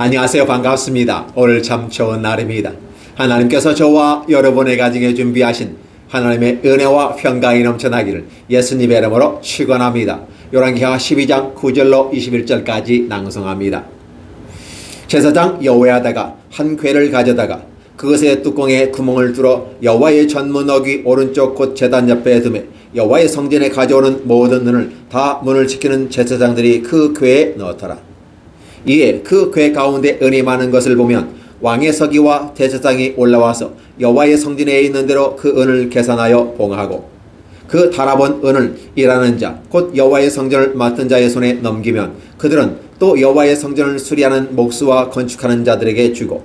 안녕하세요. 반갑습니다. 오늘 참 좋은 날입니다. 하나님께서 저와 여러분의 가정에 준비하신 하나님의 은혜와 평강이 넘쳐나기를 예수님의 이름으로 축원합니다. 열왕기하 12장 9절로 21절까지 낭송합니다. 제사장 여호야다가 한 궤를 가져다가 그것의 뚜껑에 구멍을 뚫어 여호와의 전문어귀 오른쪽 곧 제단 옆에 두매 여호와의 성전에 가져오는 모든 은을 다 문을 지키는 제사장들이 그 궤에 넣었더라. 이에 그 궤 가운데 은이 많은 것을 보면 왕의 서기와 대제사장이 올라와서 여호와의 성전에 있는 대로 그 은을 계산하여 봉하고 그 달아본 은을 일하는 자 곧 여호와의 성전을 맡은 자의 손에 넘기면 그들은 또 여호와의 성전을 수리하는 목수와 건축하는 자들에게 주고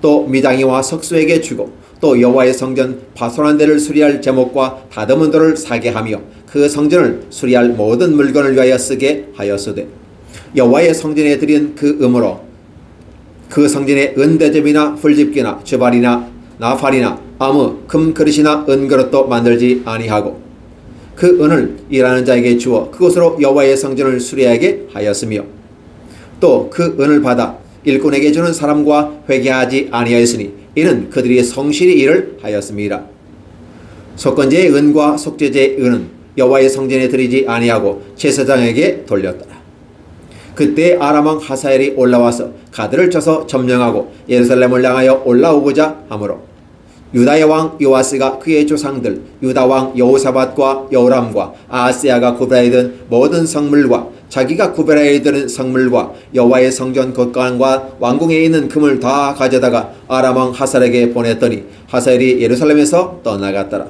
또 미장이와 석수에게 주고 또 여호와의 성전 파손한 데를 수리할 제목과 다듬은 돌을 사게 하며 그 성전을 수리할 모든 물건을 위하여 쓰게 하였으되 여호와의 성전에 드린 그 음으로 그 성전에 은대접이나 풀집기나 주발이나 나팔이나 아무 금그릇이나 은그릇도 만들지 아니하고 그 은을 일하는 자에게 주어 그것으로 여호와의 성전을 수리하게 하였으며 또 그 은을 받아 일꾼에게 주는 사람과 회개하지 아니하였으니 이는 그들이 성실히 일을 하였습니다. 속건제의 은과 속죄제의 은은 여호와의 성전에 드리지 아니하고 제사장에게 돌렸더라. 그때 아람 왕 하사엘이 올라와서 가드를 쳐서 점령하고 예루살렘을 향하여 올라오고자 하므로 유다의 왕 요아스가 그의 조상들 유다 왕 여호사밧과 여호람과 아하스야가 구별하던 모든 성물과 자기가 구별하던 성물과 여호와의 성전 곳간과 왕궁에 있는 금을 다 가져다가 아람 왕 하사엘에게 보냈더니 하사엘이 예루살렘에서 떠나갔더라.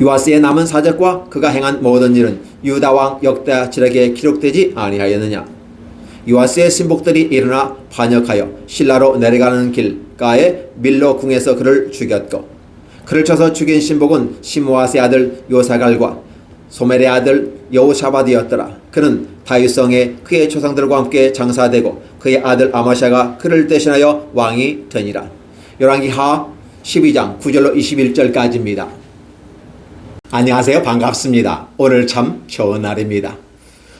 요아스의 남은 사적과 그가 행한 모든 일은 유다 왕 역대하칠에게 기록되지 아니하였느냐. 요아스의 신복들이 일어나 반역하여 실라로 내려가는 길가에 밀로 궁에서 그를 죽였고 그를 쳐서 죽인 신복은 시므아스의 아들 요사갈과 소멜의 아들 여호샤밧이었더라. 그는 다윗성에 그의 조상들과 함께 장사되고 그의 아들 아마샤가 그를 대신하여 왕이 되니라. 열왕기하 12장 9절로 21절까지입니다. 안녕하세요. 반갑습니다. 오늘 참 좋은 날입니다.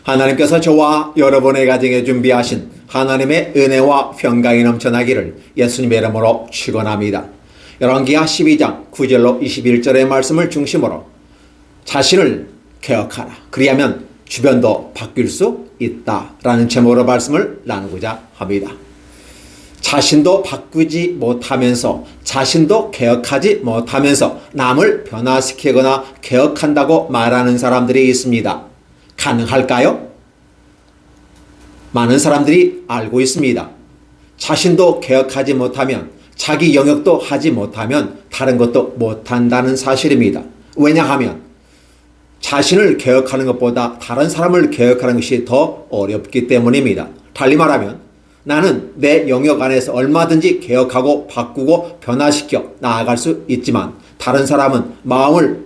하나님께서 저와 여러분의 가정에 준비하신 하나님의 은혜와 평강이 넘쳐나기를 예수님의 이름으로 축원합니다. 열왕기하 12장 9절로 21절의 말씀을 중심으로 자신을 개혁하라. 그리하면 주변도 바뀔 수 있다라는 제목으로 말씀을 나누고자 합니다. 자신도 바꾸지 못하면서 자신도 개혁하지 못하면서 남을 변화시키거나 개혁한다고 말하는 사람들이 있습니다. 가능할까요? 많은 사람들이 알고 있습니다. 자신도 개혁하지 못하면 자기 영역도 하지 못하면 다른 것도 못한다는 사실입니다. 왜냐하면 자신을 개혁하는 것보다 다른 사람을 개혁하는 것이 더 어렵기 때문입니다. 달리 말하면 나는 내 영역 안에서 얼마든지 개혁하고 바꾸고 변화시켜 나아갈 수 있지만 다른 사람은 마음을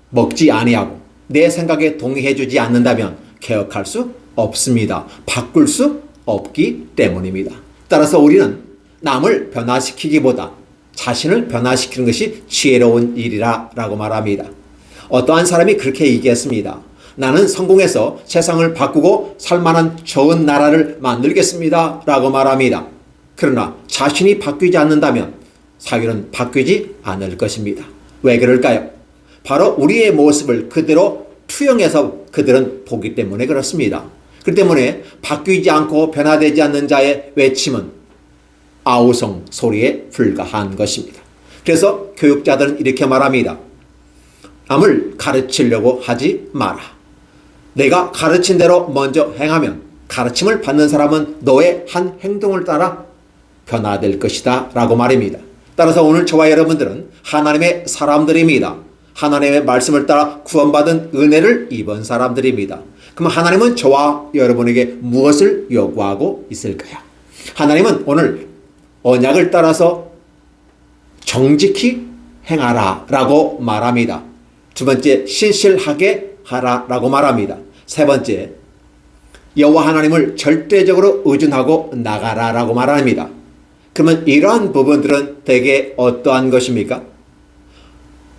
먹지 아니하고 내 생각에 동의해 주지 않는다면 개혁할 수 없습니다. 바꿀 수 없기 때문입니다. 따라서 우리는 남을 변화시키기보다 자신을 변화시키는 것이 지혜로운 일이라고 말합니다. 어떠한 사람이 그렇게 얘기했습니다. 나는 성공해서 세상을 바꾸고 살만한 좋은 나라를 만들겠습니다 라고 말합니다. 그러나 자신이 바뀌지 않는다면 사회는 바뀌지 않을 것입니다. 왜 그럴까요? 바로 우리의 모습을 그대로 투영해서 그들은 보기 때문에 그렇습니다. 그렇기 때문에 바뀌지 않고 변화되지 않는 자의 외침은 아우성 소리에 불과한 것입니다. 그래서 교육자들은 이렇게 말합니다. 남을 가르치려고 하지 마라. 내가 가르친 대로 먼저 행하면 가르침을 받는 사람은 너의 한 행동을 따라 변화될 것이다 라고 말입니다. 따라서 오늘 저와 여러분들은 하나님의 사람들입니다. 하나님의 말씀을 따라 구원받은 은혜를 입은 사람들입니다. 그럼 하나님은 저와 여러분에게 무엇을 요구하고 있을까요? 하나님은 오늘 언약을 따라서 정직히 행하라 라고 말합니다. 두 번째, 신실하게 하라 라고 말합니다. 세 번째, 여호와 하나님을 절대적으로 의존하고 나가라 라고 말합니다. 그러면 이러한 부분들은 대개 어떠한 것입니까?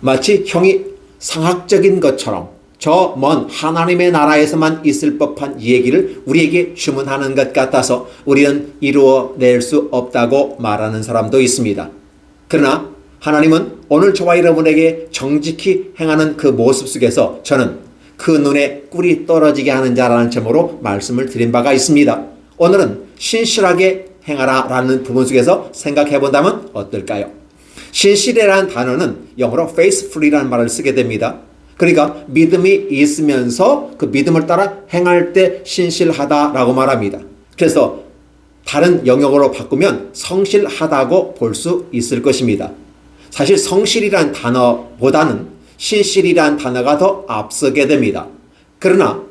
마치 형이 상학적인 것처럼 저 먼 하나님의 나라에서만 있을 법한 얘기를 우리에게 주문하는 것 같아서 우리는 이루어낼 수 없다고 말하는 사람도 있습니다. 그러나 하나님은 오늘 저와 여러분에게 정직히 행하는 그 모습 속에서 저는 그 눈에 꿀이 떨어지게 하는 자라는 제목으로 말씀을 드린 바가 있습니다. 오늘은 신실하게 행하라 라는 부분 속에서 생각해 본다면 어떨까요? 신실이라는 단어는 영어로 faithful이라는 말을 쓰게 됩니다. 그러니까 믿음이 있으면서 그 믿음을 따라 행할 때 신실하다라고 말합니다. 그래서 다른 영역으로 바꾸면 성실하다고 볼 수 있을 것입니다. 사실 성실이란 단어보다는 신실이란 단어가 더 앞서게 됩니다. 그러나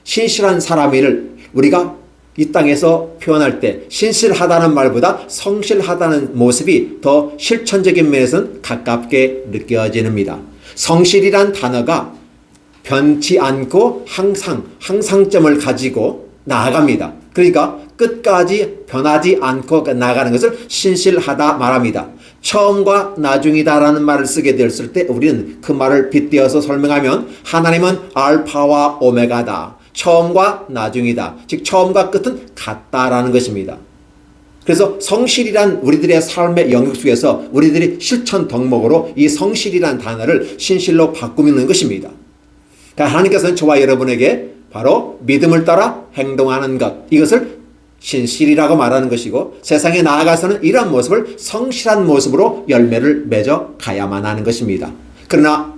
신실한 사람을 우리가 이 땅에서 표현할 때 신실하다는 말보다 성실하다는 모습이 더 실천적인 면에서는 가깝게 느껴집니다. 성실이란 단어가 변치 않고 항상점을 가지고 나아갑니다. 그러니까 끝까지 변하지 않고 나아가는 것을 신실하다 말합니다. 처음과 나중이다라는 말을 쓰게 되었을 때 우리는 그 말을 빗대어서 설명하면 하나님은 알파와 오메가다. 처음과 나중이다. 즉 처음과 끝은 같다라는 것입니다. 그래서 성실이란 우리들의 삶의 영역 속에서 우리들이 실천 덕목으로 이 성실이란 단어를 신실로 바꾸는 것입니다. 그러니까 하나님께서는 저와 여러분에게 바로 믿음을 따라 행동하는 것, 이것을 신실이라고 말하는 것이고 세상에 나아가서는 이러한 모습을 성실한 모습으로 열매를 맺어 가야만 하는 것입니다. 그러나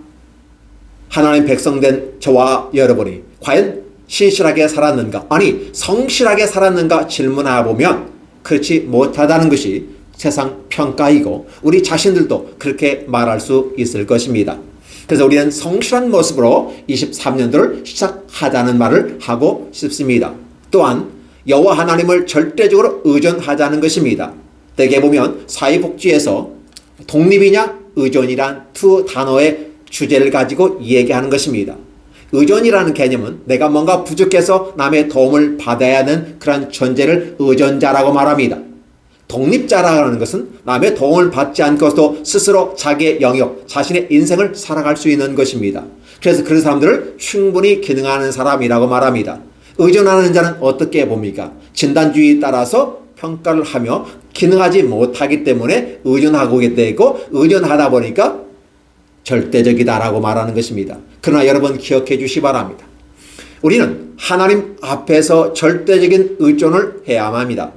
하나님 백성된 저와 여러분이 과연 신실하게 살았는가? 아니 성실하게 살았는가 질문하고 보면 그렇지 못하다는 것이 세상 평가이고 우리 자신들도 그렇게 말할 수 있을 것입니다. 그래서 우리는 성실한 모습으로 23년도를 시작하자는 말을 하고 싶습니다. 또한 여호와 하나님을 절대적으로 의존하자는 것입니다. 대개 보면 사회복지에서 독립이냐 의존이란 두 단어의 주제를 가지고 얘기하는 것입니다. 의존이라는 개념은 내가 뭔가 부족해서 남의 도움을 받아야 하는 그런 존재를 의존자라고 말합니다. 독립자라는 것은 남의 도움을 받지 않고도 스스로 자기의 영역, 자신의 인생을 살아갈 수 있는 것입니다. 그래서 그런 사람들을 충분히 기능하는 사람이라고 말합니다. 의존하는 자는 어떻게 봅니까? 진단주의에 따라서 평가를 하며 기능하지 못하기 때문에 의존하고 되고 의존하다 보니까 절대적이다라고 말하는 것입니다. 그러나 여러분 기억해 주시기 바랍니다. 우리는 하나님 앞에서 절대적인 의존을 해야만 합니다.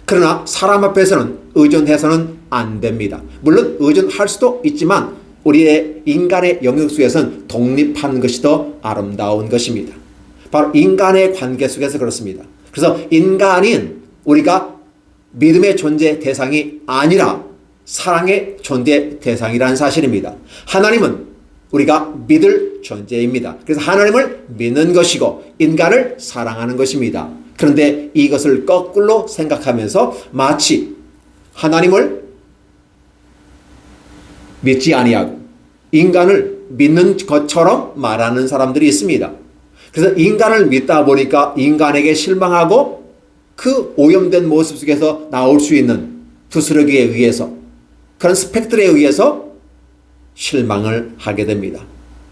그러나 사람 앞에서는 의존해서는 안 됩니다. 물론 의존할 수도 있지만 우리의 인간의 영역 속에서는 독립하는 것이 더 아름다운 것입니다. 바로 인간의 관계 속에서 그렇습니다. 그래서 인간인 우리가 믿음의 존재 대상이 아니라 사랑의 존재 대상이라는 사실입니다. 하나님은 우리가 믿을 존재입니다. 그래서 하나님을 믿는 것이고 인간을 사랑하는 것입니다. 그런데 이것을 거꾸로 생각하면서 마치 하나님을 믿지 아니하고 인간을 믿는 것처럼 말하는 사람들이 있습니다. 그래서 인간을 믿다 보니까 인간에게 실망하고 그 오염된 모습 속에서 나올 수 있는 두스러기에 의해서 그런 스펙들에 의해서 실망을 하게 됩니다.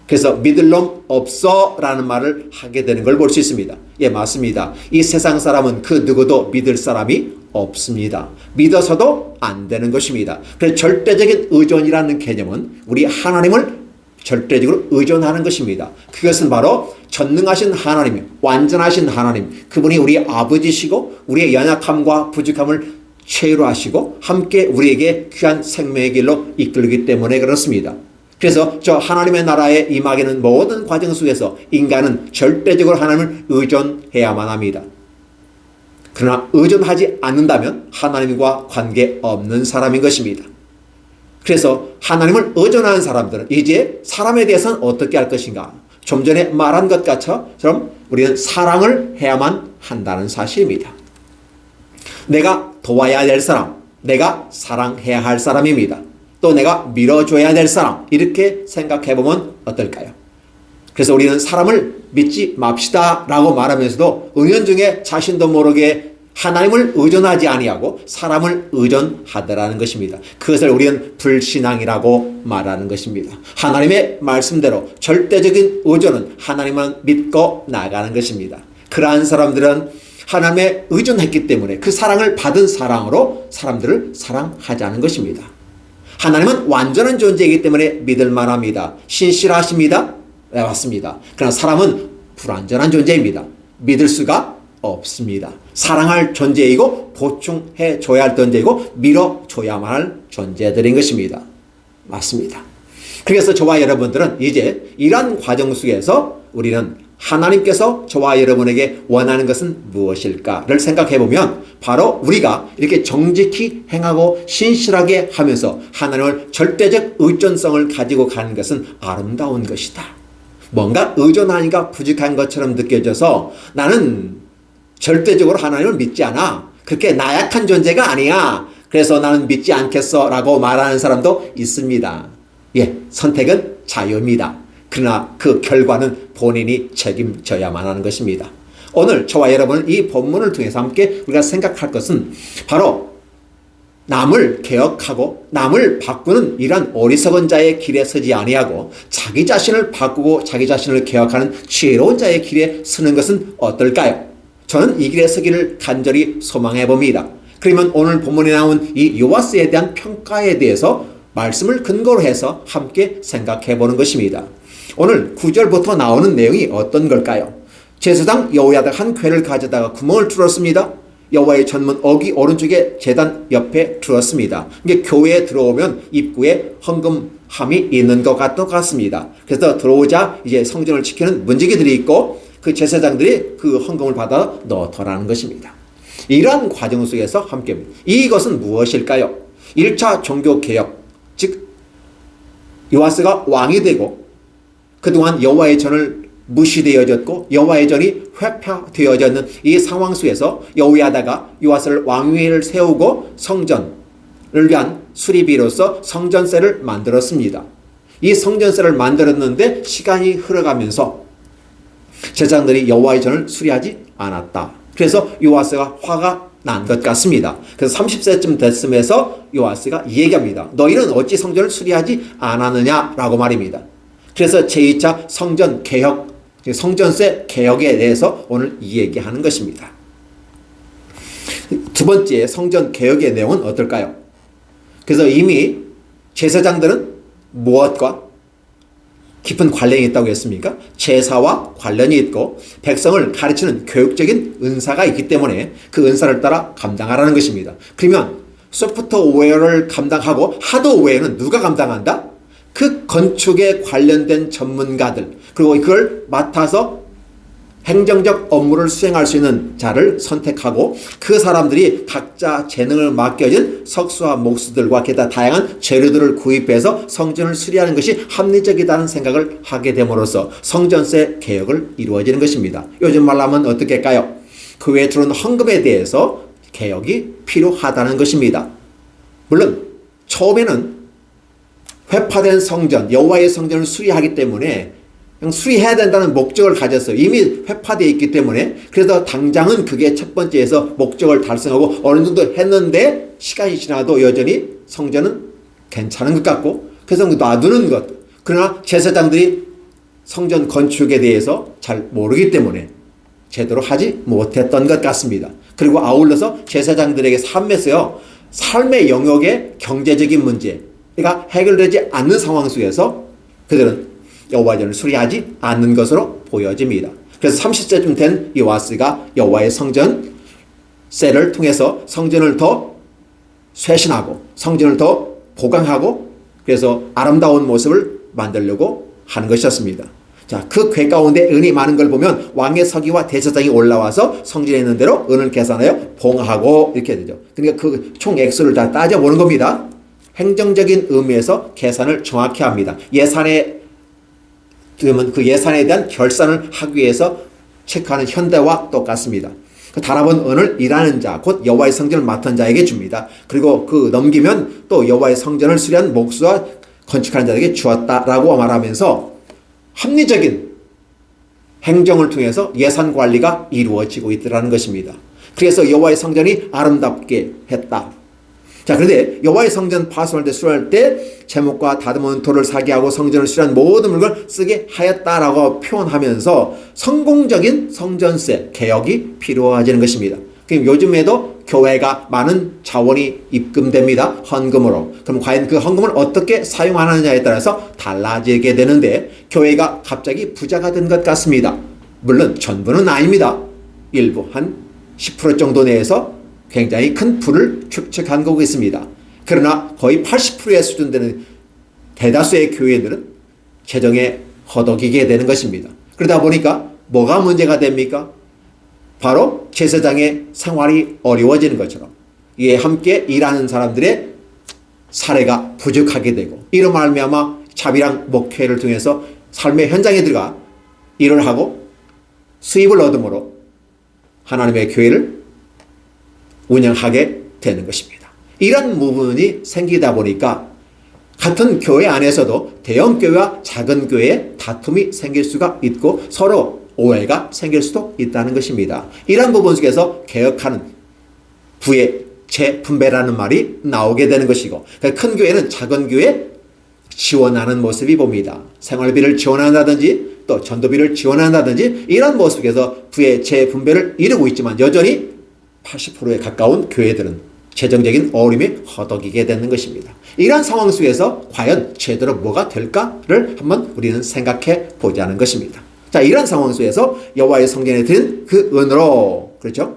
그래서 믿을 놈 없어 라는 말을 하게 되는 걸 볼 수 있습니다. 예, 맞습니다. 이 세상 사람은 그 누구도 믿을 사람이 없습니다. 믿어서도 안 되는 것입니다. 그래서 절대적인 의존이라는 개념은 우리 하나님을 절대적으로 의존하는 것입니다. 그것은 바로 전능하신 하나님, 완전하신 하나님, 그분이 우리 아버지시고 우리의 연약함과 부족함을 최유하시고 함께 우리에게 귀한 생명의 길로 이끌기 때문에 그렇습니다. 그래서 저 하나님의 나라에 임하기는 모든 과정 속에서 인간은 절대적으로 하나님을 의존해야만 합니다. 그러나 의존하지 않는다면 하나님과 관계없는 사람인 것입니다. 그래서 하나님을 의존하는 사람들은 이제 사람에 대해서는 어떻게 할 것인가? 좀 전에 말한 것 같처럼 우리는 사랑을 해야만 한다는 사실입니다. 내가 도와야 될 사람, 내가 사랑해야 할 사람입니다. 또 내가 밀어줘야 될 사람, 이렇게 생각해보면 어떨까요? 그래서 우리는 사람을 믿지 맙시다 라고 말하면서도 은연중에 자신도 모르게 하나님을 의존하지 아니하고 사람을 의존하더라는 것입니다. 그것을 우리는 불신앙이라고 말하는 것입니다. 하나님의 말씀대로 절대적인 의존은 하나님만 믿고 나가는 것입니다. 그러한 사람들은 하나님에 의존했기 때문에 그 사랑을 받은 사랑으로 사람들을 사랑하자는 것입니다. 하나님은 완전한 존재이기 때문에 믿을 만합니다. 신실하십니다. 네, 맞습니다. 그러나 사람은 불완전한 존재입니다. 믿을 수가 없습니다. 사랑할 존재이고 보충해 줘야 할 존재이고 밀어줘야만 할 존재들인 것입니다. 맞습니다. 그래서 저와 여러분들은 이제 이러한 과정 속에서 우리는 하나님께서 저와 여러분에게 원하는 것은 무엇일까를 생각해 보면 바로 우리가 이렇게 정직히 행하고 신실하게 하면서 하나님을 절대적 의존성을 가지고 가는 것은 아름다운 것이다. 뭔가 의존하니까 부족한 것처럼 느껴져서 나는 절대적으로 하나님을 믿지 않아. 그렇게 나약한 존재가 아니야. 그래서 나는 믿지 않겠어 라고 말하는 사람도 있습니다. 선택은 자유입니다. 그러나 그 결과는 본인이 책임져야만 하는 것입니다. 오늘 저와 여러분은 이 본문을 통해서 함께 우리가 생각할 것은 바로 남을 개혁하고 남을 바꾸는 이러한 어리석은 자의 길에 서지 아니하고 자기 자신을 바꾸고 자기 자신을 개혁하는 지혜로운 자의 길에 서는 것은 어떨까요? 저는 이 길에 서기를 간절히 소망해 봅니다. 그러면 오늘 본문에 나온 이 요아스에 대한 평가에 대해서 말씀을 근거로 해서 함께 생각해 보는 것입니다. 오늘 9절부터 나오는 내용이 어떤 걸까요? 제사장 여호야다가 한 궤를 가져다가 구멍을 뚫었습니다. 여호와의 전문 어기 오른쪽에 제단 옆에 두었습니다. 이게 교회에 들어오면 입구에 헌금함이 있는 것 같습니다. 그래서 들어오자 이제 성전을 지키는 문지기들이 있고 그 제사장들이 그 헌금을 받아 넣더라는 것입니다. 이러한 과정 속에서 함께 이것은 무엇일까요? 1차 종교개혁, 즉 요아스가 왕이 되고 그동안 여호와의 전을 무시되어졌고 여호와의 전이 회파되어졌는 이 상황 속에서 여호야다가 요아스를 왕위를 세우고 성전을 위한 수리비로서 성전세를 만들었습니다. 이 성전세를 만들었는데 시간이 흘러가면서 제사장들이 여호와의 전을 수리하지 않았다. 그래서 요아스가 화가 난 것 같습니다. 그래서 30세쯤 됐음에서 요아스가 얘기합니다. 너희는 어찌 성전을 수리하지 않았느냐라고 말입니다. 그래서 제2차 성전 개혁, 성전세 개혁에 대해서 오늘 이 얘기하는 것입니다. 두 번째 성전 개혁의 내용은 어떨까요? 그래서 이미 제사장들은 무엇과 깊은 관련이 있다고 했습니까? 제사와 관련이 있고 백성을 가르치는 교육적인 은사가 있기 때문에 그 은사를 따라 감당하라는 것입니다. 그러면 소프트웨어를 감당하고 하드웨어는 누가 감당한다? 그 건축에 관련된 전문가들, 그리고 그걸 맡아서 행정적 업무를 수행할 수 있는 자를 선택하고 그 사람들이 각자 재능을 맡겨진 석수와 목수들과 기타 다양한 재료들을 구입해서 성전을 수리하는 것이 합리적이라는 생각을 하게 됨으로써 성전세 개혁을 이루어지는 것입니다. 요즘 말로 하면 어떻게 할까요? 그 외에 들어오는 헌금에 대해서 개혁이 필요하다는 것입니다. 물론 처음에는 회파된 성전, 여호와의 성전을 수리하기 때문에 그냥 수리해야 된다는 목적을 가졌어요. 이미 회파되어 있기 때문에. 그래서 당장은 그게 첫 번째에서 목적을 달성하고 어느 정도 했는데 시간이 지나도 여전히 성전은 괜찮은 것 같고 그래서 놔두는 것. 그러나 제사장들이 성전 건축에 대해서 잘 모르기 때문에 제대로 하지 못했던 것 같습니다. 그리고 아울러서 제사장들에게 삶에서요, 삶의 영역의 경제적인 문제가 해결되지 않는 상황 속에서 그들은 여호와의 전을 수리하지 않는 것으로 보여집니다. 그래서 30세쯤 된 요아스가 여호와의 성전세를 통해서 성전을 더 쇄신하고 성전을 더 보강하고 그래서 아름다운 모습을 만들려고 하는 것이었습니다. 자, 그 궤 가운데 은이 많은 걸 보면 왕의 서기와 대제사장이 올라와서 성전에 있는 대로 은을 계산하여 봉하고 이렇게 되죠. 그러니까 그 총 액수를 다 따져보는 겁니다. 행정적인 의미에서 계산을 정확히 합니다. 예산에 그러면 그 예산에 대한 결산을 하기 위해서 체크하는 현대와 똑같습니다. 그 달아본 은을 일하는 자, 곧 여호와의 성전을 맡은 자에게 줍니다. 그리고 그 넘기면 또 여호와의 성전을 수리한 목수와 건축하는 자에게 주었다라고 말하면서 합리적인 행정을 통해서 예산 관리가 이루어지고 있더라는 것입니다. 그래서 여호와의 성전이 아름답게 했다. 자, 그런데 여호와의 성전 파송할 때 수리할 때 제목과 다듬은 돌을 사게 하고 성전을 수리한 모든 물건을 쓰게 하였다라고 표현하면서 성공적인 성전세 개혁이 필요해지는 것입니다. 그럼 요즘에도 교회가 많은 자원이 입금됩니다. 헌금으로. 그럼 과연 그 헌금을 어떻게 사용하느냐에 따라서 달라지게 되는데 교회가 갑자기 부자가 된 것 같습니다. 물론 전부는 아닙니다. 일부 한 10% 정도 내에서 굉장히 큰 부를 축적한 거고 있습니다. 그러나 거의 80%의 수준 되는 대다수의 교회들은 재정에 허덕이게 되는 것입니다. 그러다 보니까 뭐가 문제가 됩니까? 바로 제사장의 생활이 어려워지는 것처럼 이에 함께 일하는 사람들의 사례가 부족하게 되고 이로 말미암아 자비랑 목회를 통해서 삶의 현장에 들어가 일을 하고 수입을 얻음으로 하나님의 교회를 운영하게 되는 것입니다. 이런 부분이 생기다 보니까 같은 교회 안에서도 대형 교회와 작은 교회에 다툼이 생길 수가 있고 서로 오해가 생길 수도 있다는 것입니다. 이런 부분 속에서 개혁하는 부의 재분배라는 말이 나오게 되는 것이고 큰 교회는 작은 교회에 지원하는 모습이 봅니다. 생활비를 지원한다든지 또 전도비를 지원한다든지 이런 모습에서 부의 재분배를 이루고 있지만 여전히 80%에 가까운 교회들은 재정적인 어려움에 허덕이게 되는 것입니다. 이러한 상황 속에서 과연 제대로 뭐가 될까를 한번 우리는 생각해 보자는 것입니다. 자, 이런 상황 속에서 여호와의 성전에 드린 그 은으로, 그렇죠?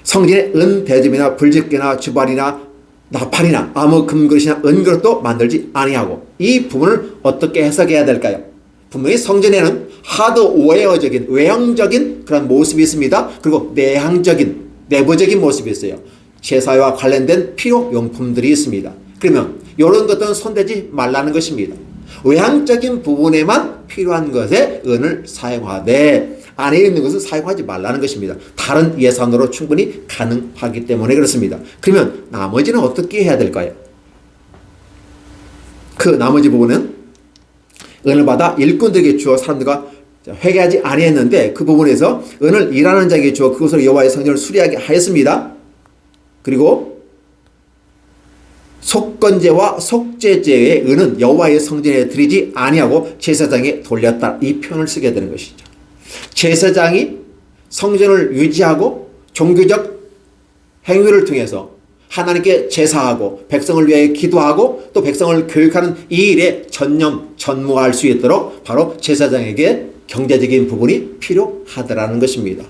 성전에 은 대접이나 불집게나 주발이나 나팔이나 아무 금그릇이나 은그릇도 만들지 아니하고 이 부분을 어떻게 해석해야 될까요? 분명히 성전에는 하드웨어적인 외형적인 그런 모습이 있습니다. 그리고 내향적인 내부적인 모습이 있어요. 제사와 관련된 필요용품들이 있습니다. 그러면 이런 것들은 손대지 말라는 것입니다. 외향적인 부분에만 필요한 것에 은을 사용하되 안에 있는 것을 사용하지 말라는 것입니다. 다른 예산으로 충분히 가능하기 때문에 그렇습니다. 그러면 나머지는 어떻게 해야 될까요? 그 나머지 부분은 은을 받아 일꾼들에게 주어 사람들과 회개하지 아니했는데 그 부분에서 은을 일하는 자에게 주어 그것으로 여호와의 성전을 수리하게 하였습니다. 그리고 속건제와 속죄제의 은은 여호와의 성전에 드리지 아니하고 제사장에 돌렸다. 이 표현을 쓰게 되는 것이죠. 제사장이 성전을 유지하고 종교적 행위를 통해서 하나님께 제사하고 백성을 위해 기도하고 또 백성을 교육하는 이 일에 전무할 수 있도록 바로 제사장에게 경제적인 부분이 필요하더라는 것입니다.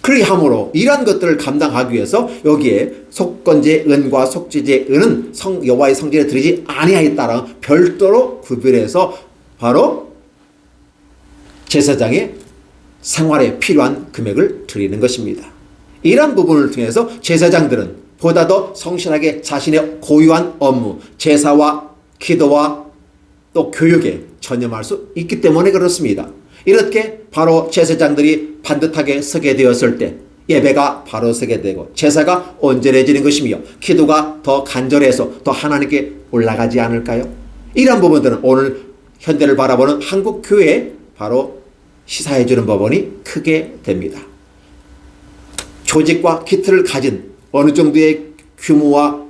그리함으로 이러한 것들을 감당하기 위해서 여기에 속건제 은과 속죄제 은은 여호와의 성전에 드리지 아니하였다라 별도로 구별해서 바로 제사장의 생활에 필요한 금액을 드리는 것입니다. 이러한 부분을 통해서 제사장들은 보다 더 성실하게 자신의 고유한 업무, 제사와 기도와 또 교육에 전념할 수 있기 때문에 그렇습니다. 이렇게 바로 제사장들이 반듯하게 서게 되었을 때 예배가 바로 서게 되고 제사가 온전해지는 것이며 기도가 더 간절해서 더 하나님께 올라가지 않을까요? 이런 부분들은 오늘 현대를 바라보는 한국 교회에 바로 시사해 주는 부분이 크게 됩니다. 조직과 기틀을 가진 어느 정도의 규모와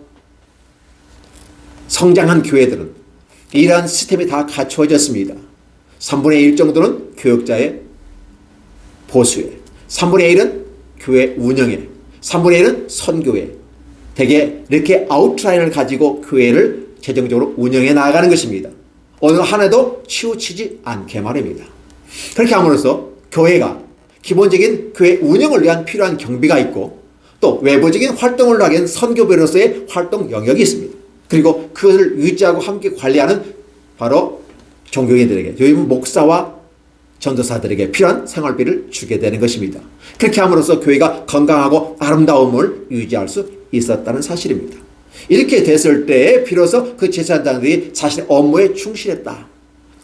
성장한 교회들은 이러한 시스템이 다 갖추어졌습니다. 3분의 1 정도는 교육자의 보수에, 3분의 1은 교회 운영에, 3분의 1은 선교에, 대개 이렇게 아웃라인을 가지고 교회를 재정적으로 운영해 나가는 것입니다. 어느 하나도 치우치지 않게 말입니다. 그렇게 함으로써 교회가 기본적인 교회 운영을 위한 필요한 경비가 있고 또 외부적인 활동을 하기 위한 선교배로서의 활동 영역이 있습니다. 그리고 그것을 유지하고 함께 관리하는 바로 종교인들에게, 요즘 목사와 전도사들에게 필요한 생활비를 주게 되는 것입니다. 그렇게 함으로써 교회가 건강하고 아름다움을 유지할 수 있었다는 사실입니다. 이렇게 됐을 때에 비로소 그 제사장들이 자신의 업무에 충실했다.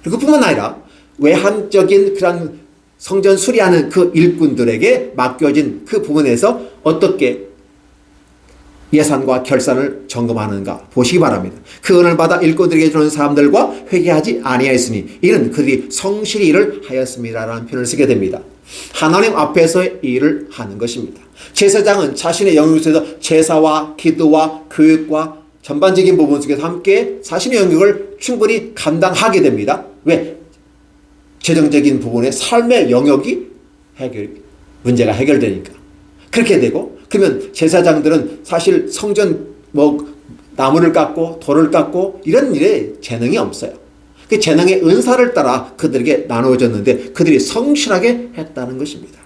그리고 뿐만 아니라 외향적인 그런 성전 수리하는 그 일꾼들에게 맡겨진 그 부분에서 어떻게 예산과 결산을 점검하는가 보시기 바랍니다. 그 은을 받아 일꾼들에게 주는 사람들과 회개하지 아니하였으니 이는 그들이 성실히 일을 하였습니다라는 표현을 쓰게 됩니다. 하나님 앞에서의 일을 하는 것입니다. 제사장은 자신의 영역 속에서 제사와 기도와 교육과 전반적인 부분 속에서 함께 자신의 영역을 충분히 감당하게 됩니다. 왜? 재정적인 부분의 삶의 영역이 문제가 해결되니까. 그렇게 되고, 그러면 제사장들은 사실 성전 나무를 깎고 돌을 깎고 이런 일에 재능이 없어요. 그 재능의 은사를 따라 그들에게 나누어졌는데 그들이 성실하게 했다는 것입니다.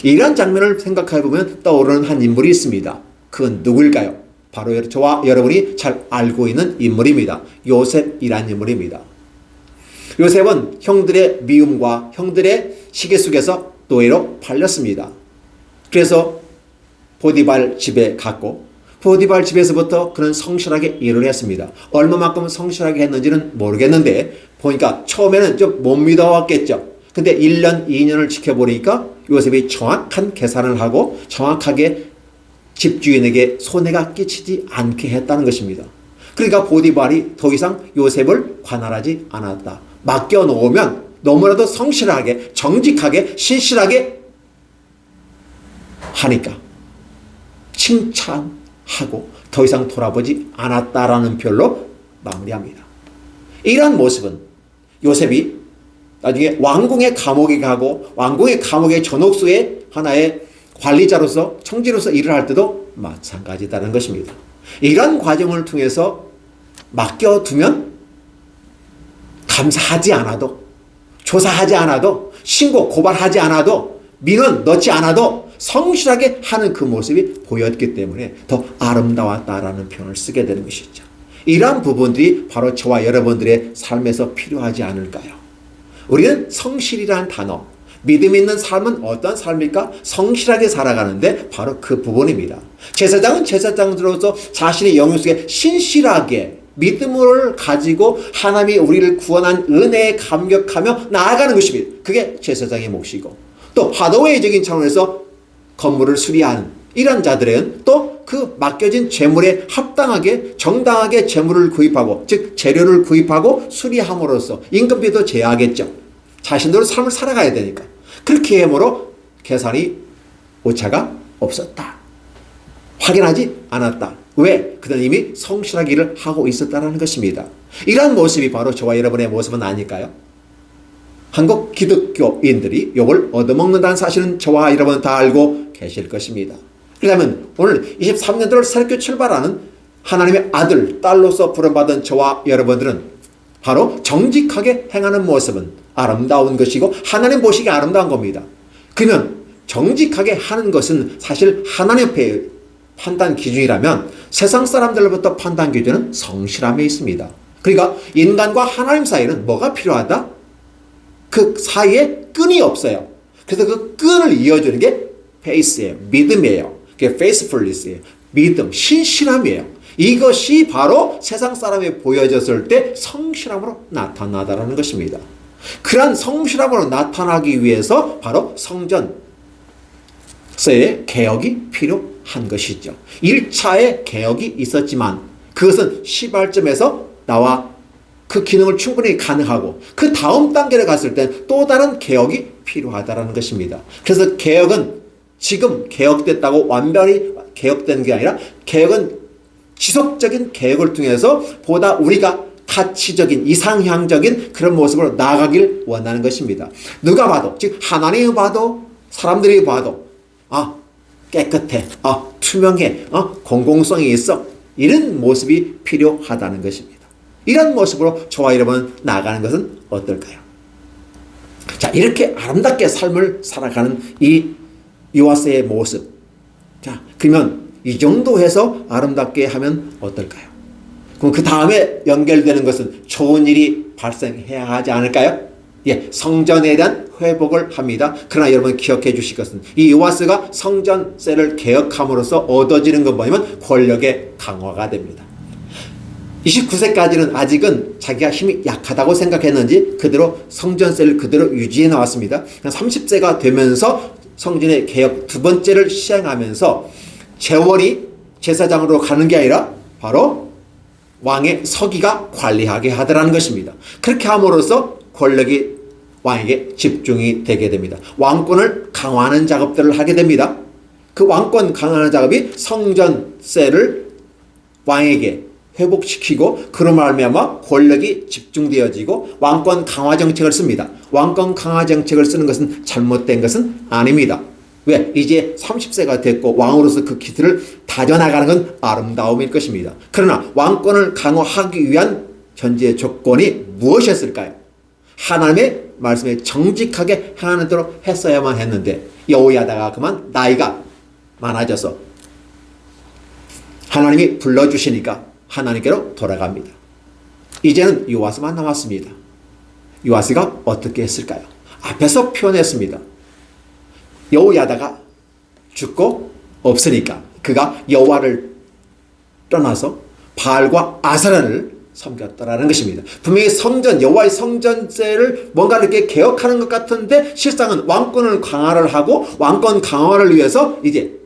이런 장면을 생각해 보면 떠오르는 한 인물이 있습니다. 그건 누구일까요? 바로 저와 여러분이 잘 알고 있는 인물입니다. 요셉이라는 인물입니다. 요셉은 형들의 미움과 형들의 시기 속에서 노예로 팔렸습니다. 그래서 보디발 집에 갔고 보디발 집에서부터 그는 성실하게 일을 했습니다. 얼마만큼 성실하게 했는지는 모르겠는데 보니까 처음에는 좀 못 믿어왔겠죠. 근데 1년, 2년을 지켜보니까 요셉이 정확한 계산을 하고 정확하게 집주인에게 손해가 끼치지 않게 했다는 것입니다. 그러니까 보디발이 더 이상 요셉을 관할하지 않았다. 맡겨놓으면 너무나도 성실하게, 정직하게, 신실하게 하니까 칭찬하고 더 이상 돌아보지 않았다라는 표현로 마무리합니다. 이러한 모습은 요셉이 나중에 왕궁의 감옥에 가고 왕궁의 감옥의 전옥수의 하나의 관리자로서 청지로서 일을 할 때도 마찬가지다는 것입니다. 이런 과정을 통해서 맡겨두면 감사하지 않아도 조사하지 않아도 신고 고발하지 않아도 민원 넣지 않아도 성실하게 하는 그 모습이 보였기 때문에 더 아름다웠다라는 표현을 쓰게 되는 것이죠. 이러한 부분들이 바로 저와 여러분들의 삶에서 필요하지 않을까요? 우리는 성실이라는 단어, 믿음 있는 삶은 어떤 삶일까? 성실하게 살아가는데 바로 그 부분입니다. 제사장은 제사장으로서 자신의 영역 속에 신실하게 믿음을 가지고 하나님이 우리를 구원한 은혜에 감격하며 나아가는 것입니다. 그게 제사장의 몫이고 또 화도회적인 차원에서 건물을 수리하는 이런 자들은 또 그 맡겨진 재물에 합당하게 정당하게 재물을 구입하고 즉 재료를 구입하고 수리함으로써 임금비도 제하겠죠. 자신들의 삶을 살아가야 되니까. 그렇게 함으로 계산이 오차가 없었다. 확인하지 않았다. 왜? 그들은 이미 성실하게 일을 하고 있었다는 것입니다. 이러한 모습이 바로 저와 여러분의 모습은 아닐까요? 한국 기독교인들이 욕을 얻어먹는다는 사실은 저와 여러분은 다 알고 계실 것입니다. 그렇다면 오늘 23년도를 새롭게 출발하는 하나님의 아들, 딸로서 부름받은 저와 여러분들은 바로 정직하게 행하는 모습은 아름다운 것이고 하나님 보시기에 아름다운 겁니다. 그러면 정직하게 하는 것은 사실 하나님 앞에 판단 기준이라면 세상 사람들로부터 판단 기준은 성실함에 있습니다. 그러니까 인간과 하나님 사이에는 뭐가 필요하다? 그 사이에 끈이 없어요. 그래서 그 끈을 이어주는 게 페이스예요. 믿음이에요. 그게 faithfulness예요. 믿음, 신실함이에요. 이것이 바로 세상 사람에 보여졌을 때 성실함으로 나타나다라는 것입니다. 그러한 성실함으로 나타나기 위해서 바로 성전세의 개혁이 필요한 것이죠. 1차의 개혁이 있었지만 그것은 시발점에서 나와 그 기능을 충분히 가능하고 그 다음 단계를 갔을 때 또 다른 개혁이 필요하다는 것입니다. 그래서 개혁은 지금 개혁됐다고 완전히 개혁된 게 아니라 개혁은 지속적인 개혁을 통해서 보다 우리가 가치적인 이상향적인 그런 모습으로 나아가길 원하는 것입니다. 누가 봐도 즉 하나님이 봐도 사람들이 봐도 깨끗해, 투명해, 공공성이 있어 이런 모습이 필요하다는 것입니다. 이런 모습으로 저와 여러분 나아가는 것은 어떨까요? 자, 이렇게 아름답게 삶을 살아가는 이 요아스의 모습. 자, 그러면 이 정도 해서 아름답게 하면 어떨까요? 그럼 그 다음에 연결되는 것은 좋은 일이 발생해야 하지 않을까요? 예, 성전에 대한 회복을 합니다. 그러나 여러분 기억해 주실 것은 이 요아스가 성전세를 개혁함으로써 얻어지는 건 뭐냐면 권력의 강화가 됩니다. 29세까지는 아직은 자기가 힘이 약하다고 생각했는지 그대로 성전세를 그대로 유지해 나왔습니다. 30세가 되면서 성전의 개혁 두 번째를 시행하면서 재월이 제사장으로 가는 게 아니라 바로 왕의 서기가 관리하게 하더라는 것입니다. 그렇게 함으로써 권력이 왕에게 집중이 되게 됩니다. 왕권을 강화하는 작업들을 하게 됩니다. 그 왕권 강화하는 작업이 성전세를 왕에게 회복시키고 그로 말미암아 권력이 집중되어지고 왕권 강화 정책을 씁니다. 왕권 강화 정책을 쓰는 것은 잘못된 것은 아닙니다. 왜? 이제 30세가 됐고 왕으로서 그 기틀을 다져나가는 건 아름다움일 것입니다. 그러나 왕권을 강화하기 위한 현재의 조건이 무엇이었을까요? 하나님의 말씀에 정직하게 행하는 대로 했어야만 했는데 여호야다가 그만 나이가 많아져서 하나님이 불러주시니까 하나님께로 돌아갑니다. 이제는 요아스만 남았습니다. 요아스가 어떻게 했을까요? 앞에서 표현했습니다. 여호야다가 죽고 없으니까 그가 여호와를 떠나서 바알과 아세라를 섬겼다라는 것입니다. 분명히 성전, 여호와의 성전세를 뭔가 이렇게 개혁하는 것 같은데 실상은 왕권을 강화를 하고 왕권 강화를 위해서 이제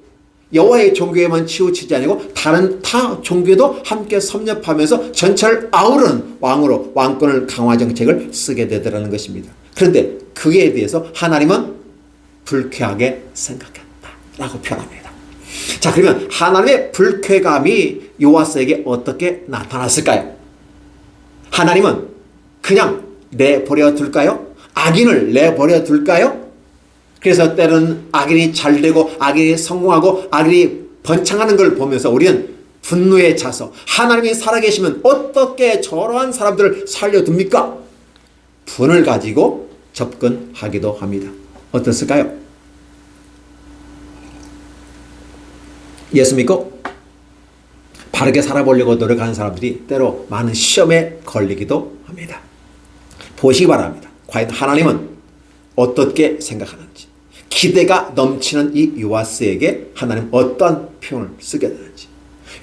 여호와의 종교에만 치우치지 아니고 다른 타 종교도 함께 섭렵하면서 전체를 아우르는 왕으로 왕권을 강화 정책을 쓰게 되더라는 것입니다. 그런데 그에 대해서 하나님은 불쾌하게 생각했다라고 표현합니다. 자, 그러면 하나님의 불쾌감이 요아스에게 어떻게 나타났을까요? 하나님은 그냥 내버려 둘까요? 악인을 내버려 둘까요? 그래서 때로는 악인이 잘되고 악인이 성공하고 악인이 번창하는 걸 보면서 우리는 분노에 차서 하나님이 살아계시면 어떻게 저러한 사람들을 살려둡니까? 분을 가지고 접근하기도 합니다. 어떻을까요? 예수 믿고 바르게 살아보려고 노력하는 사람들이 때로 많은 시험에 걸리기도 합니다. 보시기 바랍니다. 과연 하나님은 어떻게 생각하는지, 기대가 넘치는 이 요아스에게 하나님 어떤 표현을 쓰게 되는지.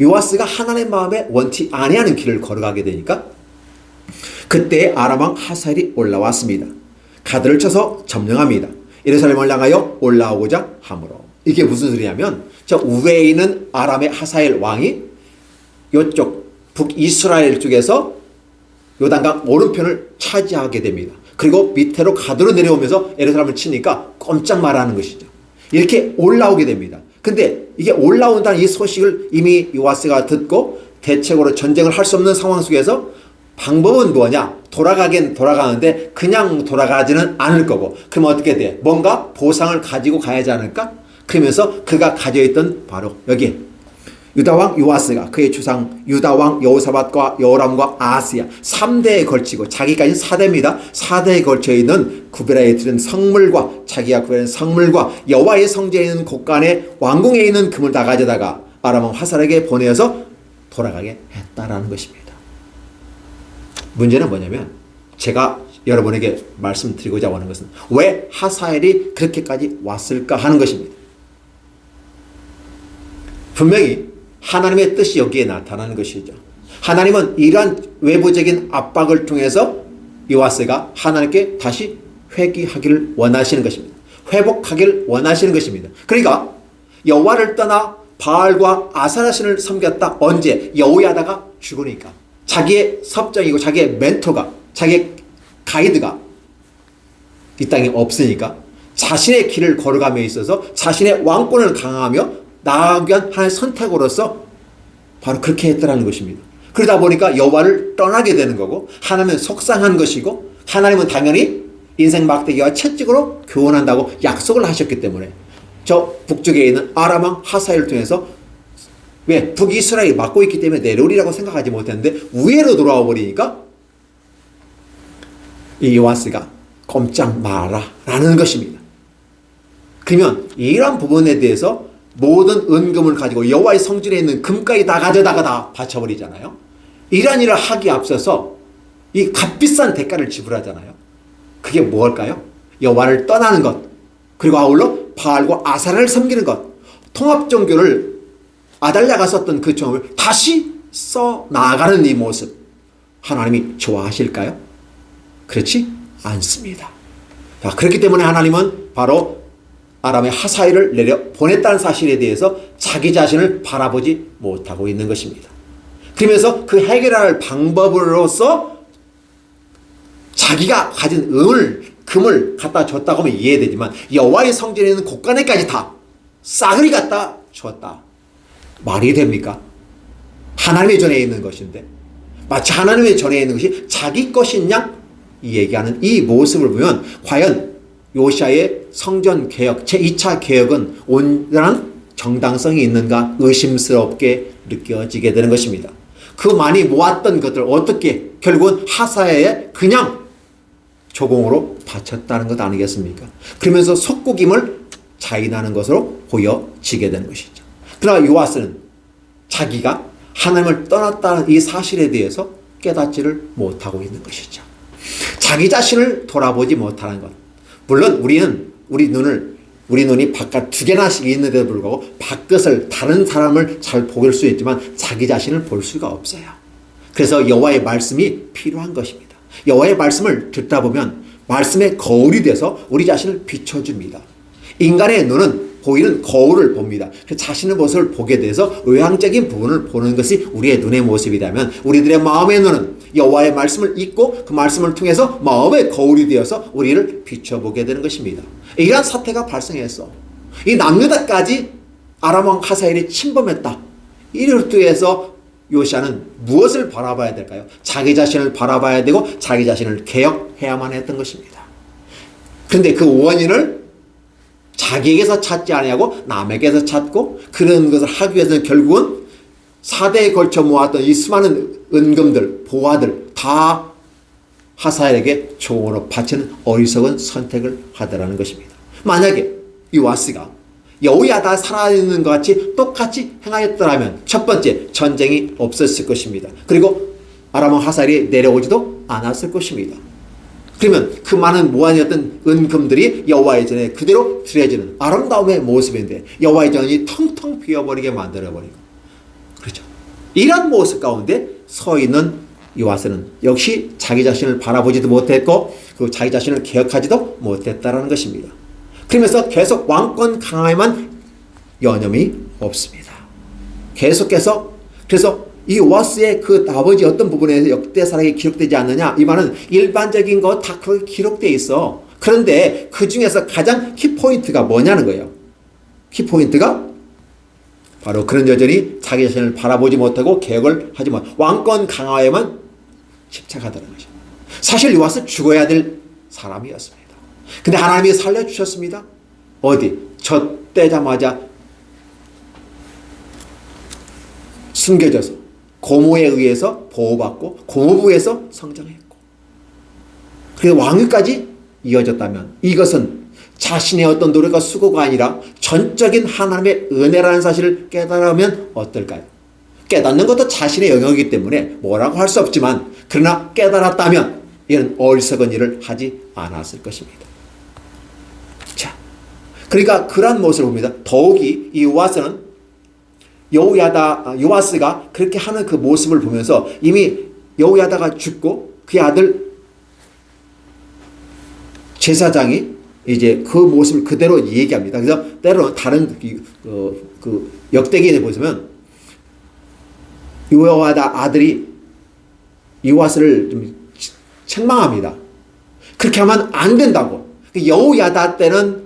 요아스가 하나님의 마음에 원치 아니하는 길을 걸어가게 되니까 그때 아람왕 하사엘이 올라왔습니다. 가드를 쳐서 점령합니다. 예루살렘을 향하여 올라오고자 하므로. 이게 무슨 소리냐면 저 우회에 있는 아람의 하사엘 왕이 이쪽 북이스라엘 쪽에서 요단강 오른편을 차지하게 됩니다. 그리고 밑으로 가드로 내려오면서 예루살렘을 치니까 꼼짝 말하는 것이죠. 이렇게 올라오게 됩니다. 근데 이게 올라온다는 이 소식을 이미 요아스가 듣고 대책으로 전쟁을 할 수 없는 상황 속에서 방법은 뭐냐? 돌아가긴 돌아가는데 그냥 돌아가지는 않을 거고, 그럼 어떻게 돼? 뭔가 보상을 가지고 가야지 않을까? 그러면서 그가 가져있던 바로 여기 유다왕 요아스가 그의 주상 유다왕 여호사밧과 여호람과 아하스야 3대에 걸치고, 자기까지 4대입니다. 4대에 걸쳐 있는 구비라에 들은 성물과 자기가 구비라는 성물과 여호와의 성전에 있는 곳간에 왕궁에 있는 금을 다 가져다가 아람 왕 하사엘에게 보내어서 돌아가게 했다라는 것입니다. 문제는 뭐냐면 제가 여러분에게 말씀드리고자 하는 것은 왜 하사엘이 그렇게까지 왔을까 하는 것입니다. 분명히 하나님의 뜻이 여기에 나타나는 것이죠. 하나님은 이러한 외부적인 압박을 통해서 요아스가 하나님께 다시 회귀하기를 원하시는 것입니다. 회복하기를 원하시는 것입니다. 그러니까 여호와를 떠나 바알과 아세라 신을 섬겼다. 언제? 여호야다가 죽으니까. 자기의 섭정이고 자기의 멘토가, 자기의 가이드가 이 땅에 없으니까 자신의 길을 걸어감에 있어서 자신의 왕권을 강화하며 나아가기 위한 하나의 선택으로서 바로 그렇게 했더라는 것입니다. 그러다 보니까 여호와를 떠나게 되는 거고, 하나님은 속상한 것이고, 하나님은 당연히 인생 막대기와 채찍으로 교훈한다고 약속을 하셨기 때문에 저 북쪽에 있는 아람 왕 하사엘을 통해서, 왜? 북이스라엘이 막고 있기 때문에 내려오리라고 생각하지 못했는데 우회로 돌아와 버리니까 이 요아스가 꼼짝 마라 라는 것입니다. 그러면 이러한 부분에 대해서 모든 은금을 가지고 여호와의 성전에 있는 금까지 다 가져다가 다 바쳐버리잖아요. 이러한 일을 하기에 앞서서 이 값비싼 대가를 지불하잖아요. 그게 무엇일까요? 여호와를 떠나는 것, 그리고 아울러 바알과 아세라를 섬기는 것, 통합종교를 아달랴가 썼던 그 종을 다시 써 나아가는 이 모습, 하나님이 좋아하실까요? 그렇지 않습니다. 자, 그렇기 때문에 하나님은 바로 아람의 하사엘을 내려 보냈다는 사실에 대해서 자기 자신을 바라보지 못하고 있는 것입니다. 그러면서 그 해결할 방법으로서 자기가 가진 금을 갖다 줬다고 하면 이해되지만 여호와의 성전에 있는 곳간에까지 다 싸그리 갖다 줬다. 말이 됩니까? 하나님의 전에 있는 것인데 마치 하나님의 전에 있는 것이 자기 것인 양 얘기하는 이 모습을 보면 과연 요시아의 성전 개혁, 제2차 개혁은 온전한 정당성이 있는가 의심스럽게 느껴지게 되는 것입니다. 그 많이 모았던 것들 어떻게 결국은 하사야에 그냥 조공으로 바쳤다는 것 아니겠습니까? 그러면서 속국임을 자인하는 것으로 보여지게 되는 것이죠. 그러나 요아스는 자기가 하나님을 떠났다는 이 사실에 대해서 깨닫지를 못하고 있는 것이죠. 자기 자신을 돌아보지 못하는 것. 물론 우리 눈이 바깥 두 개나씩 있는데도 불구하고 바깥을 다른 사람을 잘 볼 수 있지만 자기 자신을 볼 수가 없어요. 그래서 여호와의 말씀이 필요한 것입니다. 여호와의 말씀을 듣다 보면 말씀의 거울이 돼서 우리 자신을 비춰줍니다. 인간의 눈은 보이는 거울을 봅니다. 자신의 모습을 보게 돼서 외향적인 부분을 보는 것이 우리의 눈의 모습이라면 우리들의 마음의 눈은 여호와의 말씀을 읽고 그 말씀을 통해서 마음의 거울이 되어서 우리를 비춰보게 되는 것입니다. 이러한 사태가 발생했어. 이 남유다까지 아람 왕 하사엘이 침범했다. 이를 통해서 요시아는 무엇을 바라봐야 될까요? 자기 자신을 바라봐야 되고 자기 자신을 개혁해야만 했던 것입니다. 그런데 그 원인을 자기에게서 찾지 아니하고 남에게서 찾고 그런 것을 하기 위해서는 결국은 4대에 걸쳐 모았던 이 수많은 은금들, 보화들 다 하사엘에게 종으로 바치는 어리석은 선택을 하더라는 것입니다. 만약에 요아스가 여호야다 살아있는 것 같이 똑같이 행하였더라면 첫 번째 전쟁이 없었을 것입니다. 그리고 아람 왕 하사엘이 내려오지도 않았을 것입니다. 그러면 그 많은 모아졌던 은금들이 여호와의 전에 그대로 드려지는 아름다움의 모습인데 여호와의 전이 텅텅 비어버리게 만들어버리고 그렇죠. 이런 모습 가운데 서 있는 요아스는 역시 자기 자신을 바라보지도 못했고 그리고 자기 자신을 개혁하지도 못했다는 것입니다. 그러면서 계속 왕권 강화에만 여념이 없습니다. 계속해서 그래서 이 요아스의 그 아버지 어떤 부분에서 역대사락이 기록되지 않느냐 이 말은 일반적인 거 다 그렇게 기록되어 있어. 그런데 그 중에서 가장 키포인트가 뭐냐는 거예요. 키포인트가 바로 그런 여전히 자기 자신을 바라보지 못하고 개혁을 하지 못 왕권 강화에만 집착하다는 것이죠. 사실 요아스 죽어야 될 사람이었습니다. 근데 하나님이 살려주셨습니다. 어디? 젖되자마자 숨겨져서 고모에 의해서 보호받고 고모부에서 성장했고 그래서 왕위까지 이어졌다면 이것은 자신의 어떤 노력과 수고가 아니라 전적인 하나님의 은혜라는 사실을 깨달으면 어떨까요? 깨닫는 것도 자신의 영역이기 때문에 뭐라고 할 수 없지만 그러나 깨달았다면 이런 어리석은 일을 하지 않았을 것입니다. 자, 그러니까 그러한 모습을 봅니다. 더욱이 이 요아스는 요아스가 그렇게 하는 그 모습을 보면서 이미 여호야다가 죽고 그의 아들 제사장이 이제 그 모습을 그대로 얘기합니다. 그래서 때로는 다른 그 역대기에 보시면 여호야다 아들이 요아스를 좀 책망합니다. 그렇게 하면 안 된다고. 여호야다 때는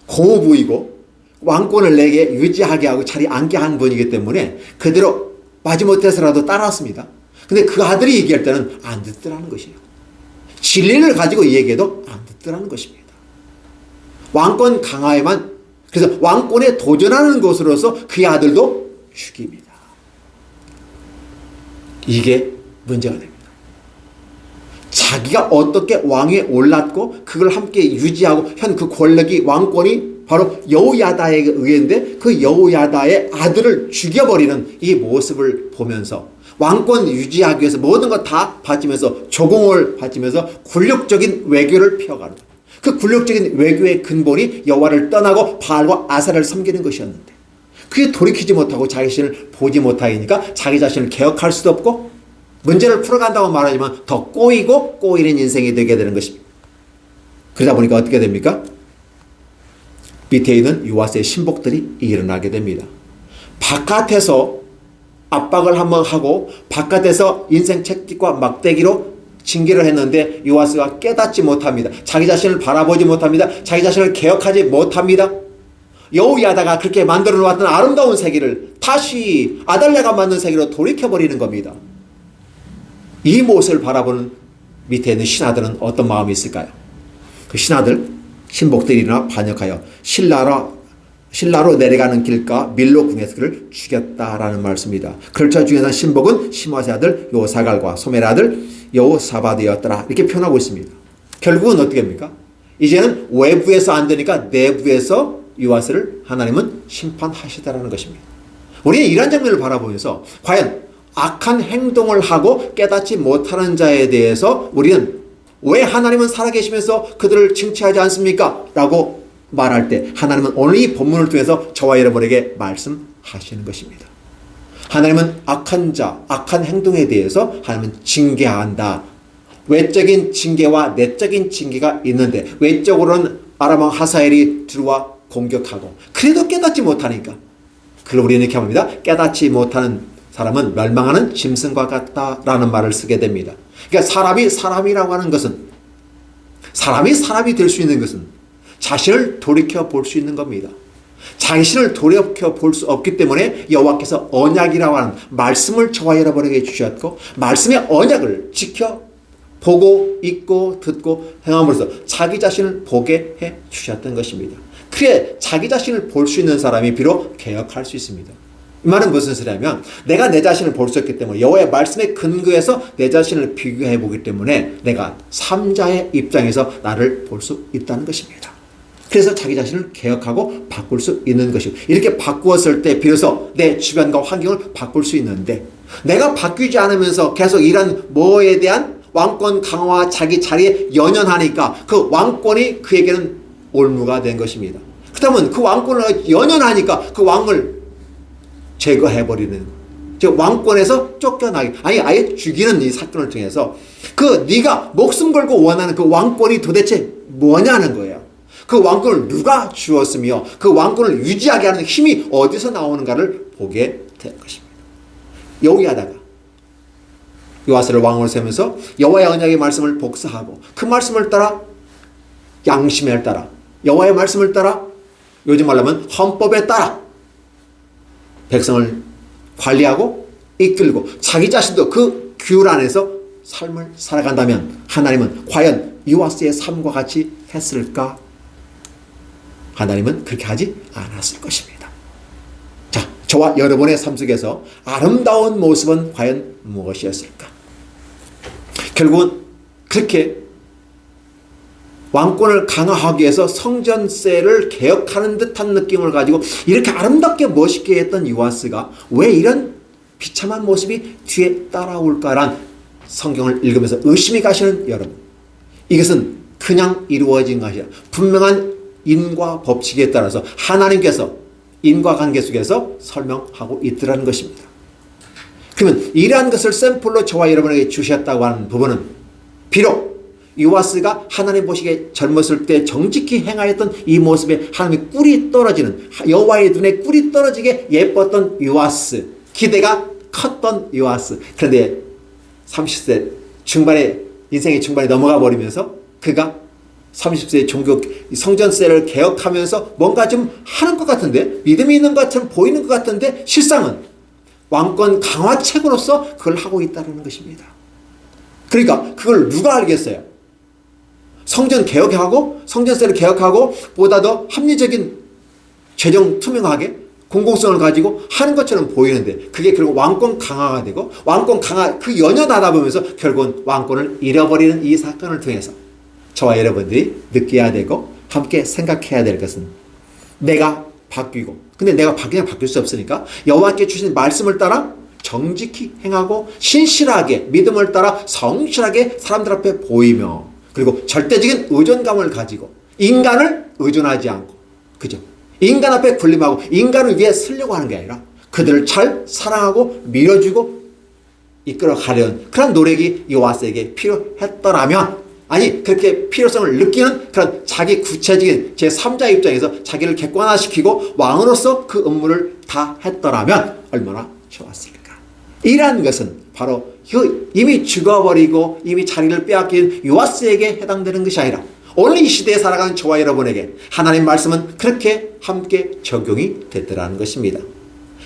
고모부이고 왕권을 내게 유지하게 하고 자리 앉게 한 분이기 때문에 그대로 마지못해서라도 따랐습니다. 근데 그 아들이 얘기할 때는 안 듣더라는 것이에요. 진리를 가지고 얘기해도 안 듣더라는 것입니다. 왕권 강화에만 그래서 왕권에 도전하는 것으로서 그의 아들도 죽입니다. 이게 문제가 됩니다. 자기가 어떻게 왕위에 올랐고 그걸 함께 유지하고 현 그 권력이 왕권이 바로 여호야다에 의했는데 그 여호야다의 아들을 죽여버리는 이 모습을 보면서 왕권 유지하기 위해서 모든 것 다 바치면서 조공을 바치면서 굴욕적인 외교를 펴가는 그 굴욕적인 외교의 근본이 여호와를 떠나고 바알과 아사를 섬기는 것이었는데 그게 돌이키지 못하고 자기 자신을 보지 못하니까 자기 자신을 개혁할 수도 없고 문제를 풀어간다고 말하지만 더 꼬이고 꼬이는 인생이 되게 되는 것입니다. 그러다 보니까 어떻게 됩니까? 밑에 있는 요아스의 신복들이 일어나게 됩니다. 바깥에서 압박을 한번 하고 바깥에서 인생 책찍과 막대기로 징계를 했는데 요아스가 깨닫지 못합니다. 자기 자신을 바라보지 못합니다. 자기 자신을 개혁하지 못합니다. 여호야다가 그렇게 만들어 놓았던 아름다운 세계를 다시 아달랴가 만든 세계로 돌이켜버리는 겁니다. 이 모습을 바라보는 밑에 있는 신하들은 어떤 마음이 있을까요? 그 신하들, 신복들이나 반역하여 신라로 내려가는 길가 밀로 궁에서 그를 죽였다라는 말씀입니다. 그렇죠. 중에서 신복은 시므아스의 아들 요사갈과 소멜의 아들 여호사밧이었더라 이렇게 표현하고 있습니다. 결국은 어떻게 합니까? 이제는 외부에서 안 되니까 내부에서 요아스를 하나님은 심판하시다라는 것입니다. 우리는 이런 장면을 바라보면서 과연 악한 행동을 하고 깨닫지 못하는 자에 대해서 우리는 왜 하나님은 살아계시면서 그들을 징치하지 않습니까? 라고 말할 때 하나님은 오늘 이 본문을 통해서 저와 여러분에게 말씀하시는 것입니다. 하나님은 악한 자, 악한 행동에 대해서 하나님은 징계한다. 외적인 징계와 내적인 징계가 있는데 외적으로는 아람 왕 하사엘이 들어와 공격하고 그래도 깨닫지 못하니까 그걸 우리는 이렇게 합니다. 깨닫지 못하는 사람은 멸망하는 짐승과 같다라는 말을 쓰게 됩니다. 그러니까 사람이 사람이라고 하는 것은 사람이 사람이 될 수 있는 것은 자신을 돌이켜 볼 수 있는 겁니다. 자신을 돌이켜 볼 수 없기 때문에 여호와께서 언약이라고 하는 말씀을 저와 여러분에게 주셨고 말씀의 언약을 지켜 보고 있고 듣고 행함으로써 자기 자신을 보게 해 주셨던 것입니다. 그래 자기 자신을 볼 수 있는 사람이 비록 개혁할 수 있습니다. 이 말은 무슨 소리냐면 내가 내 자신을 볼 수 있기 때문에 여호와의 말씀에 근거해서 내 자신을 비교해 보기 때문에 내가 3자의 입장에서 나를 볼 수 있다는 것입니다. 그래서 자기 자신을 개혁하고 바꿀 수 있는 것이고 이렇게 바꾸었을 때 비로소 내 주변과 환경을 바꿀 수 있는데 내가 바뀌지 않으면서 계속 이런 뭐에 대한 왕권 강화와 자기 자리에 연연하니까 그 왕권이 그에게는 올무가 된 것입니다. 그렇다면 그 왕권을 연연하니까 그 왕을 제거해버리는 거예요. 즉 왕권에서 쫓겨나기 아니 아예 죽이는 이 사건을 통해서 그 네가 목숨 걸고 원하는 그 왕권이 도대체 뭐냐는 거예요. 그 왕권을 누가 주었으며 그 왕권을 유지하게 하는 힘이 어디서 나오는가를 보게 될 것입니다. 여호야다가 요아스를 왕으로 세우면서 여호와의 언약의 말씀을 복사하고 그 말씀을 따라 양심에 따라 여호와의 말씀을 따라 요즘 말로 하면 헌법에 따라 백성을 관리하고 이끌고 자기 자신도 그 규율 안에서 삶을 살아간다면 하나님은 과연 요아스의 삶과 같이 했을까? 하나님은 그렇게 하지 않았을 것입니다. 자, 저와 여러분의 삶 속에서 아름다운 모습은 과연 무엇이었을까? 결국은 그렇게 왕권을 강화하기 위해서 성전세를 개혁하는 듯한 느낌을 가지고 이렇게 아름답게 멋있게 했던 요아스가 왜 이런 비참한 모습이 뒤에 따라올까란 성경을 읽으면서 의심이 가시는 여러분, 이것은 그냥 이루어진 것이 아니라 분명한 인과 법칙에 따라서 하나님께서 인과관계 속에서 설명하고 있더라는 것입니다. 그러면 이러한 것을 샘플로 저와 여러분에게 주셨다고 하는 부분은 비록 요아스가 하나님 보시기에 젊었을 때 정직히 행하였던 이 모습에 하나님의 꿀이 떨어지는 여호와의 눈에 꿀이 떨어지게 예뻤던 요아스, 기대가 컸던 요아스, 그런데 30세 중반에 인생의 중반에 넘어가 버리면서 그가 30세의 종교 성전세를 개혁하면서 뭔가 좀 하는 것 같은데 믿음이 있는 것처럼 보이는 것 같은데 실상은 왕권 강화책으로서 그걸 하고 있다는 것입니다. 그러니까 그걸 누가 알겠어요? 성전 개혁하고 성전세를 개혁하고 보다 더 합리적인 재정 투명하게 공공성을 가지고 하는 것처럼 보이는데 그게 결국 왕권 강화가 되고 왕권 강화 그 연연하다 보면서 결국은 왕권을 잃어버리는 이 사건을 통해서 저와 여러분들이 느껴야 되고 함께 생각해야 될 것은 내가 바뀌고 근데 내가 그냥 바뀔 수 없으니까 여호와께 주신 말씀을 따라 정직히 행하고 신실하게 믿음을 따라 성실하게 사람들 앞에 보이며 그리고 절대적인 의존감을 가지고 인간을 의존하지 않고 그죠? 인간 앞에 군림하고 인간을 위해 쓰려고 하는 게 아니라 그들을 잘 사랑하고 밀어주고 이끌어가려는 그런 노력이 요아스에게 필요했더라면 아니 그렇게 필요성을 느끼는 그런 자기 구체적인 제3자 입장에서 자기를 객관화시키고 왕으로서 그 업무를 다 했더라면 얼마나 좋았을까. 이러한 것은 바로 이미 죽어버리고 이미 자리를 빼앗긴 요아스에게 해당되는 것이 아니라 오늘 이 시대에 살아가는 저와 여러분에게 하나님 말씀은 그렇게 함께 적용이 됐더라는 것입니다.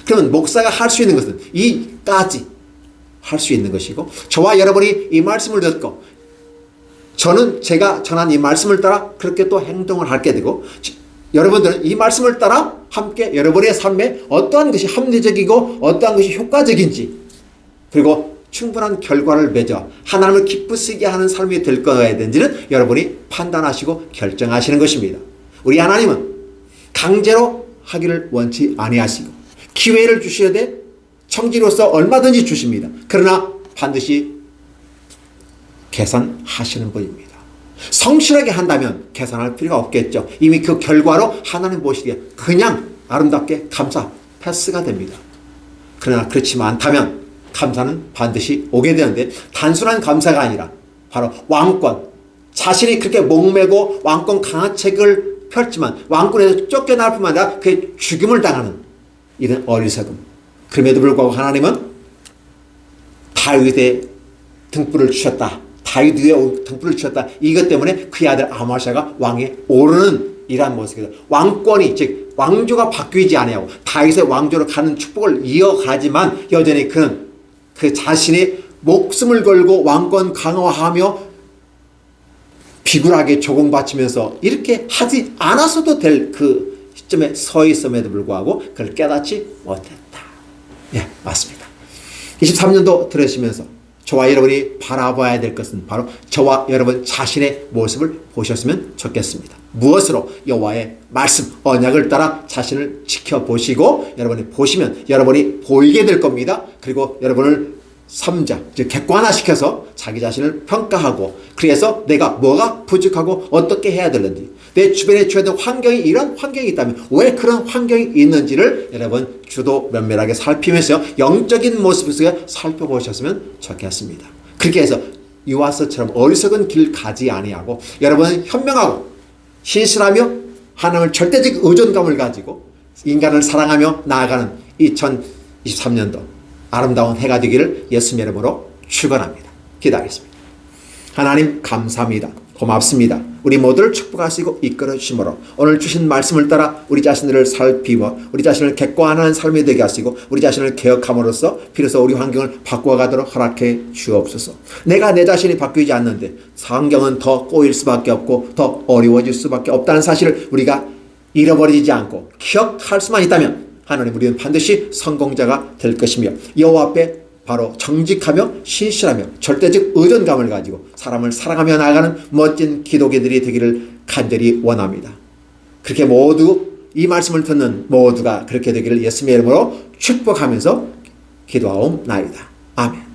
그러면 목사가 할 수 있는 것은 이까지 할 수 있는 것이고, 저와 여러분이 이 말씀을 듣고 저는 제가 전한 이 말씀을 따라 그렇게 또 행동을 하게 되고, 여러분들은 이 말씀을 따라 함께 여러분의 삶에 어떠한 것이 합리적이고 어떠한 것이 효과적인지, 그리고 충분한 결과를 맺어 하나님을 기쁘시게 하는 삶이 될 거야 되는지는 여러분이 판단하시고 결정하시는 것입니다. 우리 하나님은 강제로 하기를 원치 아니하시고 기회를 주셔야 돼 청지로서 얼마든지 주십니다. 그러나 반드시 계산하시는 분입니다. 성실하게 한다면 계산할 필요가 없겠죠. 이미 그 결과로 하나님 보시기에 그냥 아름답게 감사 패스가 됩니다. 그러나 그렇지만 않다면 감사는 반드시 오게 되는데, 단순한 감사가 아니라 바로 왕권, 자신이 그렇게 목매고 왕권 강화책을 펼지만 왕권에서 쫓겨날 뿐만 아니라 그의 죽임을 당하는 이런 어리석음. 그럼에도 불구하고 하나님은 다윗의 등불을 주셨다. 다윗 위에 등불을 주셨다. 이것 때문에 그의 아들 아마샤가 왕에 오르는 이러한 모습이다. 왕권이, 즉 왕조가 바뀌지 아니하고 다윗의 왕조로 가는 축복을 이어가지만 여전히 그는 그 자신의 목숨을 걸고 왕권 강화하며 비굴하게 조공바치면서 이렇게 하지 않았어도 될 그 시점에 서 있음에도 불구하고 그걸 깨닫지 못했다. 예, 맞습니다. 23년도 들으시면서 저와 여러분이 바라봐야 될 것은 바로 저와 여러분 자신의 모습을 보셨으면 좋겠습니다. 무엇으로? 여호와의 말씀, 언약을 따라 자신을 지켜보시고 여러분이 보시면 여러분이 보이게 될 겁니다. 그리고 여러분을 삼자, 즉 객관화시켜서 자기 자신을 평가하고, 그래서 내가 뭐가 부족하고 어떻게 해야 되는지, 내 주변에 처해 있는 환경이 이런 환경이 있다면 왜 그런 환경이 있는지를 여러분 주도 면밀하게 살피면서 영적인 모습 속에 살펴보셨으면 좋겠습니다. 그렇게 해서 요아스처럼 어리석은 길 가지 아니하고 여러분은 현명하고 신실하며 하나님을 절대적 의존감을 가지고 인간을 사랑하며 나아가는 2023년도 아름다운 해가 되기를 예수님의 이름으로 축원합니다. 기도하겠습니다. 하나님 감사합니다. 고맙습니다. 우리 모두를 축복하시고 이끌어 주심으로 오늘 주신 말씀을 따라 우리 자신들을 살피고 우리 자신을 객관화하는 삶이 되게 하시고 우리 자신을 개혁함으로써 비로소 우리 환경을 바꿔가도록 허락해 주옵소서. 내가 내 자신이 바뀌지 않는데 환경은 더 꼬일 수밖에 없고 더 어려워질 수밖에 없다는 사실을 우리가 잃어버리지 않고 기억할 수만 있다면 하나님, 우리는 반드시 성공자가 될 것이며 여호와 앞에 바로 정직하며 신실하며 절대적 의존감을 가지고 사람을 사랑하며 나아가는 멋진 기독인들이 되기를 간절히 원합니다. 그렇게 모두 이 말씀을 듣는 모두가 그렇게 되기를 예수님의 이름으로 축복하면서 기도하옵나이다. 아멘.